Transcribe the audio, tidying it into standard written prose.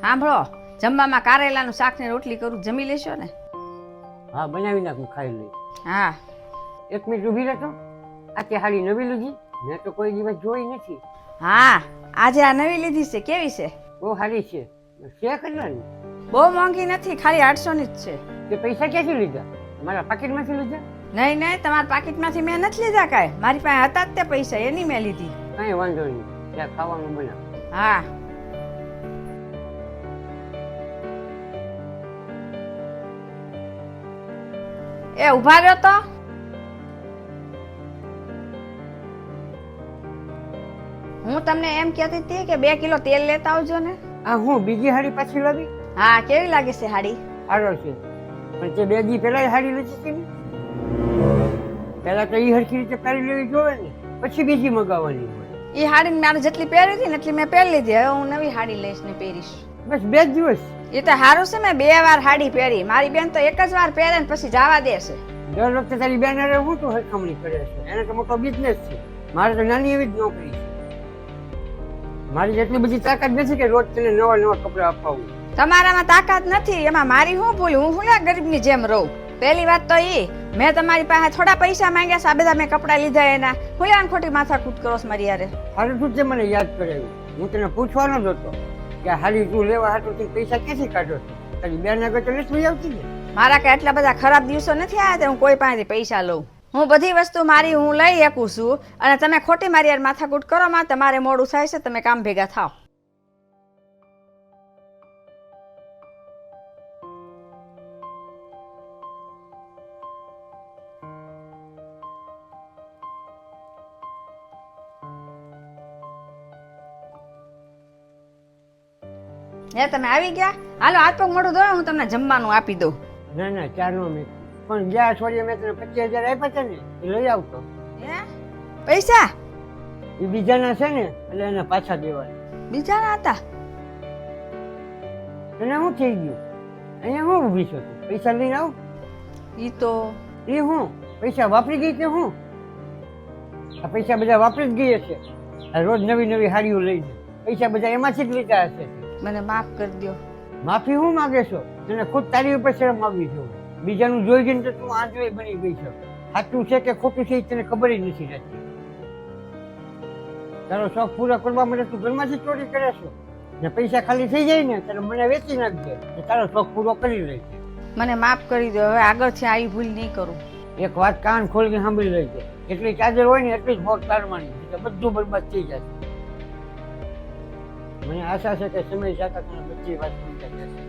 સાંભળો, જમવામાં કારેલાનું શાક ને રોટલી કરું, જમી લેશો ને? હા બનાવી નાખું, ખાઈ લઈ. હા. એક મિનિટ ઊભી રહેતો. આ તે હાડી નવી લીધી? મેં તો કોઈ દિવસ જોઈ નથી. હા, આજે આ નવી લીધી છે. કેવી છે? બહુ સારી છે. છે કેટલાની? બહુ મોંઘી નથી, ખાલી 800 ની જ છે. તે પૈસા ક્યાંથી લીધા? મારા પાકીટમાંથી લીધા? નહીં નહીં, તમારા પાકીટમાંથી મેં નથી લીધા કાંઈ. મારી પાસે હતા જ તે પૈસા, એની મેં લીધી. કાંઈ વાંધો નહીં, ત્યાં ખાવાનું બનાવ. હા. એ ઊભા રહ્યો તો. હું તમને એમ કહેતી હતી કે 2 કિલો તેલ લેતા આવજો ને. આ હું બીજી હાડી પાછી લાવી? હા, કેવી લાગે છે હાડી? સારો છે, પણ તે 2 દી પહેલા હાડી લીધી હતી ને. પહેલા તો એ હરખી રીતે પહેરી લેવી જોવે ને, પછી બીજી મગાવવાની હોય. એ હાડી મારે જેટલી પહેરી હતી ને એટલી મેં પહેરી લીધી. હવે હું નવી હાડી લઈશ ને પહેરીશ. બસ 2 જ દિવસ? એ તો સારું છે, મેં 2 વાર હાડી પહેરી. મારી બેન તો એક જ વાર પહેરે ને પછી જવા દેશે. દર વખતે તારી બેન અરે હું તો હરખામણી કરે છે. એને તો મોટો બિઝનેસ છે, મારે તો નાની એવી જ નોકરી છે. મારી જેટલી બધી તાકાત નથી કે રોજ તને નવા નવા કપડા અપાવું. તમારામાં તાકાત નથી, એમાં મારી શું ભૂલ? હું શું ગરીબની જેમ રહું? પહેલી વાત તો એ, મેં તમારી પાસે થોડા પૈસા માંગ્યા છે, આ બધા મેં કપડા લીધા એના. હું ખોટી માથાકૂટ કરો છો મારી યારે. હારું તું તે મને યાદ કરાવ્યું. હું તને પૂછવાનો જ હતો કે હાલી તું લેવા હાટું તું પૈસા ક્યાંથી કાઢો છો? તારી બેન આગળ તો નથી આવતી ને? મારા કે એટલા બધા ખરાબ દિવસો નથી આવ્યા તે હું કોઈ પાસેથી પૈસા લઉં. હું બધી વસ્તુ મારી હું લઈ શકું છું, અને તમે ખોટી મારી યાર માથાકૂટ કરો માં. તમારે મોડું થાય છે, તમે કામ ભેગા થાવ. હે, તમે આવી ગયા? હાલો હાથ પગ મોઢું ધોવા, હું તમને જમવાનું આપી દઉં. ના ના, ચારનો મેં પણ ગયા અઠવાડિયે મેં તને 25,000 આપ્યા છે ને, એ લઈ આવતો. હે? પૈસા એ બીજાના છે ને, એટલે એને પાછા દેવાના. બીજાના હતા? તને શું થઈ ગયું? અહીંયા હું ઊભી છું? પૈસા લઈને આવ. ઈ તો એ હું પૈસા વાપરી ગઈ કે હું? આ પૈસા બધા વાપરી જ ગઈ હશે. આ રોજ નવી નવી હાડીઓ લઈ જાય. પૈસા બધા એમાંથી જ લીધા હશે. મને માફ કરી દો. માફી હું માંગે છો? તને ખુદ તારી ઉપર શરમ આવવી જોઈએ. બીજાનું જોઈ જઈને તો તું આંધળી બની ગઈ છે. સાચું છે કે ખોટું છે એ તને ખબર જ નથી રહેતી. તારો શોખ પૂરો કરવા માટે તું ઘરમાંથી ચોરી કરે છો ને પૈસા ખાલી થઈ જાય ને ત્યારે મને વેચી નાખજે, તારો શોખ પૂરો કરી લેજે. મને માફ કરી દો. હવે આગળથી આવી ભૂલ નહીં કરું. એક વાત કાન ખોલીને સાંભળી લેજે. એટલી ચાદર હોય ને એટલી જ મોત તારવાની, એટલે બધું બરબાદ થઈ જશે. મને આશા છે કે સમય જતા તને બધી વાત સમજાઈ જશે.